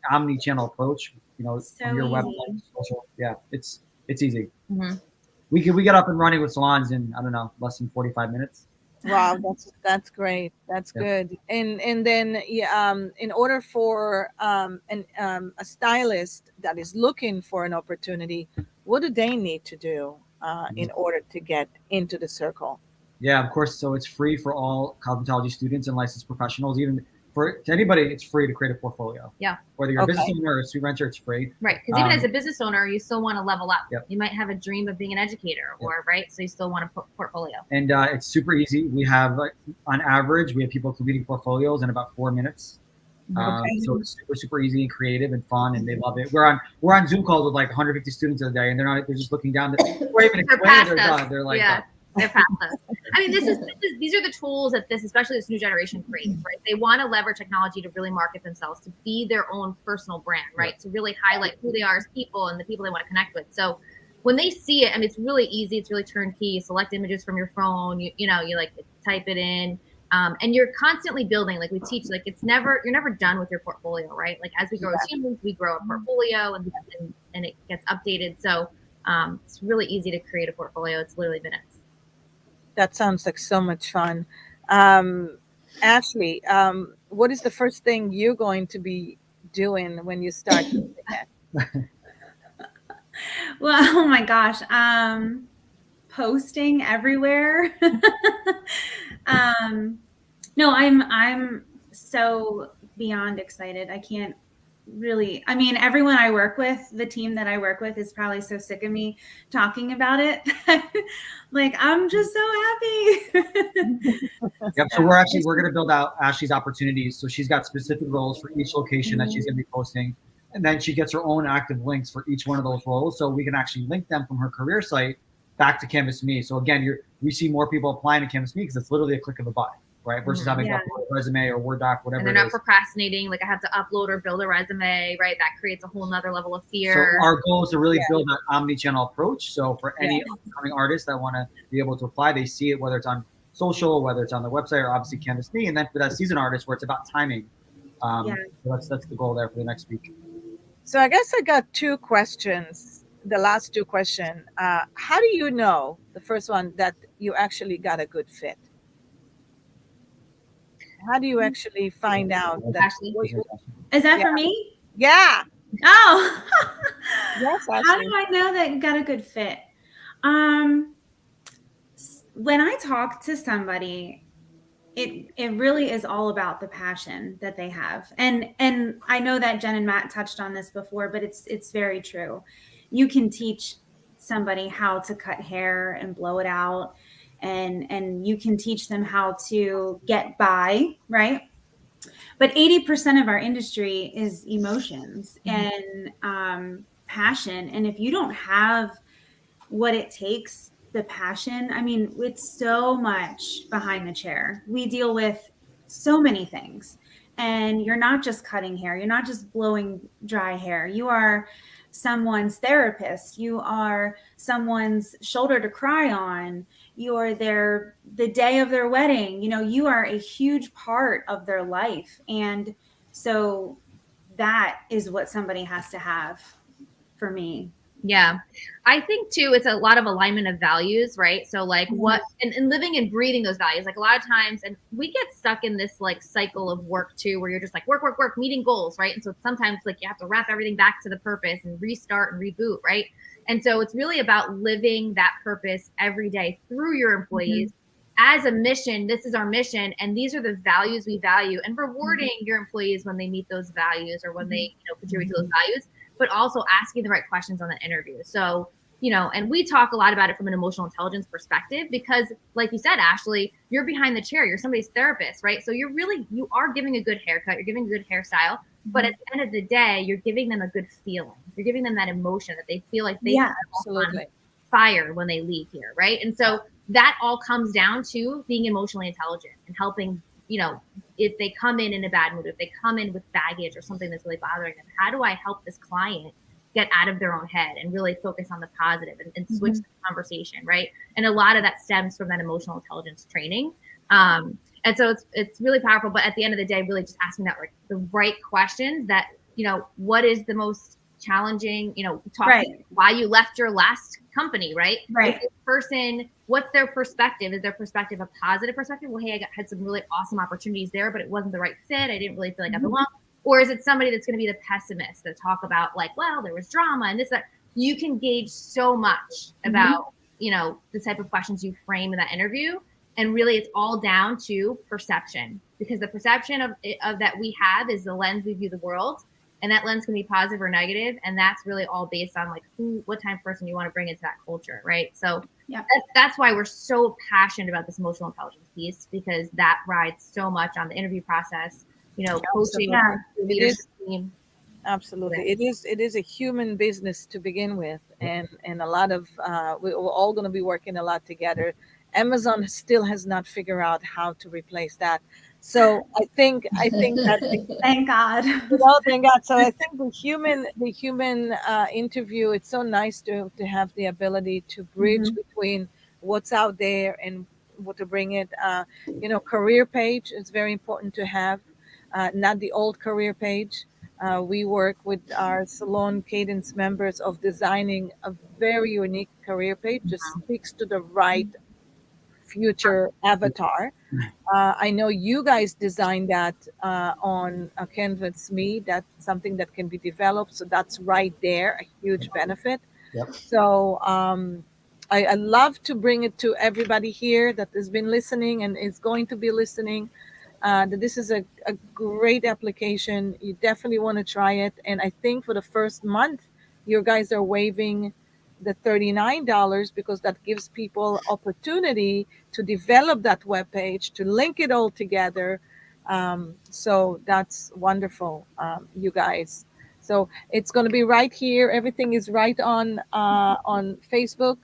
Speaker 2: omni-channel approach.
Speaker 4: So
Speaker 2: on your
Speaker 4: easy.
Speaker 2: website, social. Yeah, it's easy.
Speaker 3: Mm-hmm.
Speaker 2: We got up and running with salons in, I don't know, less than 45 minutes.
Speaker 1: Wow, that's great. That's good. And then in order for a stylist that is looking for an opportunity, what do they need to do in order to get into the circle?
Speaker 2: Yeah, of course. So it's free for all cosmetology students and licensed professionals. Even to anybody, it's free to create a portfolio.
Speaker 3: Yeah.
Speaker 2: Whether you're a business owner or a student renter, it's free.
Speaker 3: Right. Because even as a business owner, you still want to level up.
Speaker 2: Yep.
Speaker 3: You might have a dream of being an educator, or right. So you still want a portfolio.
Speaker 2: And it's super easy. We have, on average, we have people completing portfolios in about 4 minutes. So it's super, super easy and creative and fun, and they love it. We're on Zoom calls with like 150 students a day, and they're just looking down. They're done. They're like,
Speaker 3: they're past us. I mean, these are the tools that especially this new generation creates, right? They want to leverage technology to really market themselves, to be their own personal brand, right? To really highlight who they are as people and the people they want to connect with. So when they see it, I mean, it's really easy. It's really turnkey. You select images from your phone. You like type it in. And you're constantly building, like we teach, like you're never done with your portfolio, right? Like as we grow as humans, we grow a portfolio and it gets updated. So it's really easy to create a portfolio. It's literally minutes.
Speaker 1: That sounds like so much fun. Ashley, what is the first thing you're going to be doing when you start using it?
Speaker 4: Well, oh my gosh. Posting everywhere. No, I'm so beyond excited. I can't really, I mean, everyone I work with, the team that I work with is probably so sick of me talking about it. Like, I'm just so happy.
Speaker 2: Yep. So we're going to build out Ashley's opportunities. So she's got specific roles for each location that she's going to be posting. And then she gets her own active links for each one of those roles. So we can actually link them from her career site back to CanvasMe. So again, we see more people applying to CanvasMe because it's literally a click of a button, right? Versus having to upload a resume or Word doc, whatever.
Speaker 3: And they're not procrastinating. Like I have to upload or build a resume, right? That creates a whole nother level of fear.
Speaker 2: So our goal is to really build an omni-channel approach. So for any upcoming artists that want to be able to apply, they see it, whether it's on social, whether it's on the website or obviously CanvasMe. And then for that season artist, where it's about timing.
Speaker 4: Yeah.
Speaker 2: So that's the goal there for the next week.
Speaker 1: So I guess I got two questions. The last two questions. How do you know, the first one, that you actually got a good fit? How do you actually find out that?
Speaker 3: Ashley.
Speaker 4: Is that
Speaker 1: Yeah.
Speaker 4: for me?
Speaker 1: Yeah.
Speaker 4: Oh.
Speaker 1: Yes,
Speaker 4: How
Speaker 1: Ashley.
Speaker 4: do I know that you got a good fit? When I talk to somebody, it really is all about the passion that they have. And I know that Jen and Matt touched on this before, but it's very true. You can teach somebody how to cut hair and blow it out, and you can teach them how to get by, right? But 80% of our industry is emotions and passion. And if you don't have what it takes, the passion, I mean, it's so much behind the chair. We deal with so many things. And you're not just cutting hair, you're not just blowing dry hair. You are someone's therapist, you are someone's shoulder to cry on, you're their the day of their wedding. You know, you are a huge part of their life. And so that is what somebody has to have for me.
Speaker 3: Yeah. I think too, it's a lot of alignment of values, right? So like what, and living and breathing those values, like a lot of times, and we get stuck in this like cycle of work too, where you're just like work, meeting goals, right? And so sometimes like you have to wrap everything back to the purpose and restart and reboot, right? And so it's really about living that purpose every day through your employees as a mission. This is our mission, and these are the values we value, and rewarding your employees when they meet those values or when they contribute to those values, but also asking the right questions on the interview. So, and we talk a lot about it from an emotional intelligence perspective, because like you said, Ashley, you're behind the chair, you're somebody's therapist, right? So you are giving a good haircut, you're giving a good hairstyle, but at the end of the day, you're giving them a good feeling. You're giving them that emotion that they feel like they are on fire when they leave here, right? And so that all comes down to being emotionally intelligent and helping, if they come in a bad mood, if they come in with baggage or something that's really bothering them, how do I help this client get out of their own head and really focus on the positive and switch the conversation, right? And a lot of that stems from that emotional intelligence training. And so it's really powerful. But at the end of the day, really just asking that like the right questions that, what is the most challenging, talking why you left your last company, right?
Speaker 4: Right.
Speaker 3: This person, what's their perspective? Is their perspective a positive perspective? Well, hey, had some really awesome opportunities there, but it wasn't the right fit. I didn't really feel like I belonged. Or is it somebody that's going to be the pessimist that talk about like, well, there was drama and this, that? You can gauge so much about, the type of questions you frame in that interview. And really it's all down to perception, because the perception of that we have is the lens we view the world. And that lens can be positive or negative. And that's really all based on like what type of person you want to bring into that culture, right? So that's why we're so passionate about this emotional intelligence piece, because that rides so much on the interview process, coaching the leadership team.
Speaker 1: Absolutely. It is a human business to begin with. And a lot of, we're all going to be working a lot together. Amazon still has not figured out how to replace that. So I think that
Speaker 4: thank God.
Speaker 1: Thank God. So I think the human interview, it's so nice to have the ability to bridge between what's out there and what to bring it. Career page is very important to have, not the old career page. We work with our Salon Cadence members of designing a very unique career page that speaks to the right future avatar. I know you guys designed that on CanvasMe. That's something that can be developed. So that's right there, a huge benefit.
Speaker 2: Yep.
Speaker 1: So I love to bring it to everybody here that has been listening and is going to be listening. That this is a great application. You definitely want to try it. And I think for the first month, you guys are waiving the $39, because that gives people opportunity to develop that web page, to link it all together. So that's wonderful, you guys. So it's going to be right here. Everything is right on Facebook,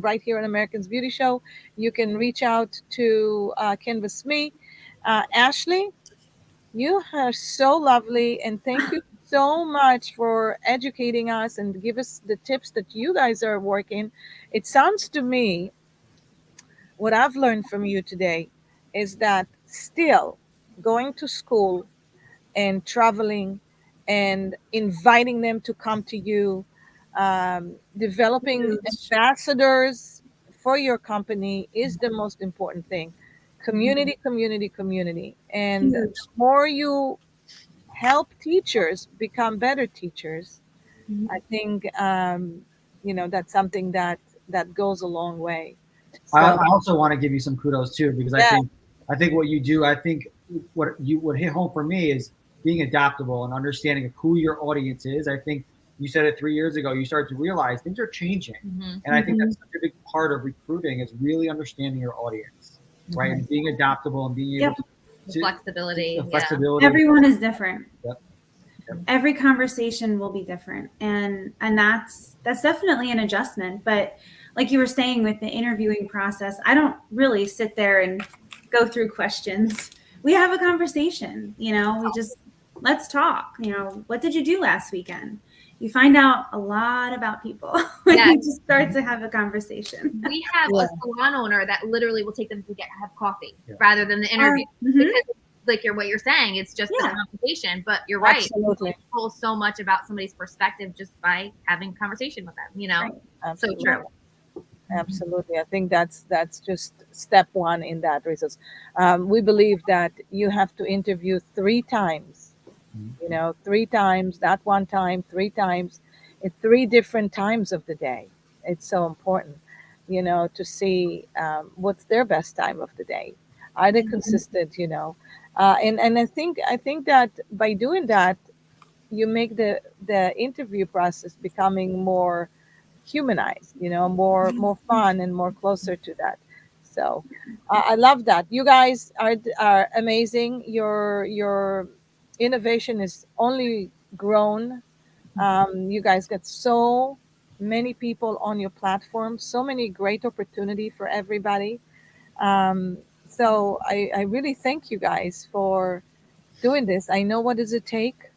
Speaker 1: right here on Americans Beauty Show. You can reach out to CanvasMe. Ashley, you are so lovely, and thank you so much for educating us and give us the tips that you guys are working. It sounds to me what I've learned from you today is that still going to school and traveling and inviting them to come to you, developing
Speaker 4: Huge.
Speaker 1: ambassadors for your company is the most important thing. Community, community, community. And the
Speaker 4: Huge.
Speaker 1: more you help teachers become better teachers, I think that's something that goes a long way. So
Speaker 2: I also want to give you some kudos too, because
Speaker 1: yeah,
Speaker 2: I think what you do, I think what hit home for me is being adaptable and understanding of who your audience is. I think you said it 3 years ago. You started to realize things are changing, and I think that's such a big part of recruiting is really understanding your audience, right, and being adaptable and being able
Speaker 4: Yep.
Speaker 2: to
Speaker 3: Flexibility.
Speaker 2: the
Speaker 3: Yeah.
Speaker 2: flexibility.
Speaker 4: Everyone is different.
Speaker 2: Yep.
Speaker 4: Every conversation will be different, and that's definitely an adjustment. But like you were saying with the interviewing process, I don't really sit there and go through questions. We have a conversation, we just let's talk. What did you do last weekend? You find out a lot about people when
Speaker 3: Yes.
Speaker 4: you just start to have a conversation.
Speaker 3: We have
Speaker 1: Yeah.
Speaker 3: a salon owner that literally will take them to have coffee
Speaker 2: Yeah.
Speaker 3: rather than the interview.
Speaker 4: Mhm.
Speaker 3: Because like what you're saying, it's just
Speaker 4: Yeah.
Speaker 3: the conversation. But you're right.
Speaker 1: absolutely.
Speaker 3: You pull so much about somebody's perspective just by having a conversation with them,
Speaker 4: Right.
Speaker 3: So
Speaker 1: Absolutely.
Speaker 3: true.
Speaker 1: Absolutely. I think that's just step one in that research. We believe that you have to interview 3 times, 3 times, not one time, 3 times, at 3 different times of the day. It's so important, to see what's their best time of the day. Are they consistent? And I think that by doing that, you make the interview process becoming more humanized, more fun and more closer to that. So I love that. You guys are amazing. Your innovation is only grown. You guys get so many people on your platform, so many great opportunity for everybody. So I really thank you guys for doing this. I know what does it take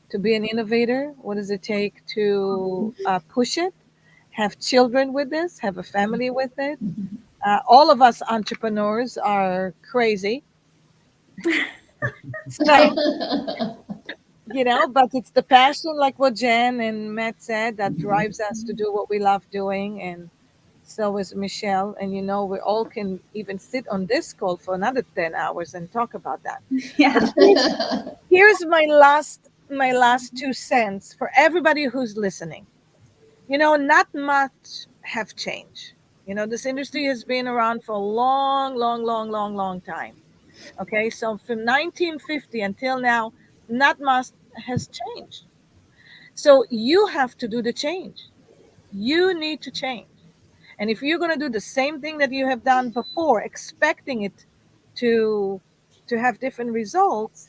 Speaker 1: to be an innovator. What does it take to push it? Have children with this, have a family with it. All of us entrepreneurs are crazy. So, but it's the passion, like what Jen and Matt said, that drives us to do what we love doing. And so is Michelle. And, we all can even sit on this call for another 10 hours and talk about that.
Speaker 4: Yeah.
Speaker 1: Here's my last 2 cents for everybody who's listening. Not much have changed. This industry has been around for a long, long, long, long, long time. Okay, so from 1950 until now, not much has changed. So you have to do the change. You need to change. And if you're going to do the same thing that you have done before, expecting it to have different results,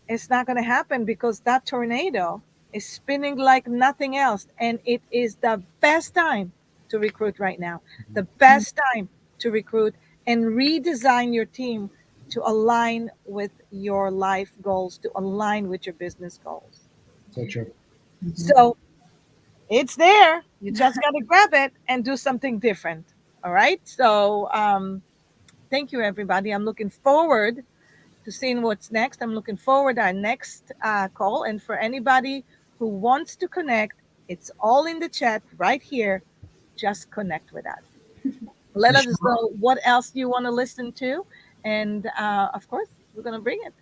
Speaker 1: it's not going to happen because that tornado is spinning like nothing else. And it is the best time to recruit right now. The best time to recruit and redesign your team to align with your life goals, to align with your business goals.
Speaker 2: So true.
Speaker 1: So it's there. You just got to grab it and do something different. All right. So thank you, everybody. I'm looking forward to seeing what's next. I'm looking forward to our next call. And for anybody who wants to connect, it's all in the chat right here. Just connect with us. Let us know what else you want to listen to. And of course, we're going to bring it.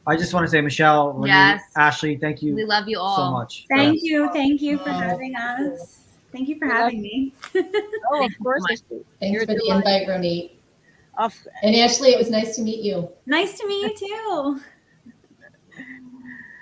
Speaker 2: I just want to say, Michelle, Ronit,
Speaker 3: Yes.
Speaker 2: Ashley, thank you
Speaker 3: We love you all
Speaker 2: so much.
Speaker 4: Thank you. Thank you for having us. Thank you for having me.
Speaker 1: Oh, of course.
Speaker 3: Thank
Speaker 5: Thanks
Speaker 1: You're
Speaker 5: for the
Speaker 1: delighted.
Speaker 5: invite, Ronit.
Speaker 1: Of
Speaker 5: And Ashley, it was nice to meet you.
Speaker 4: Nice to meet you too.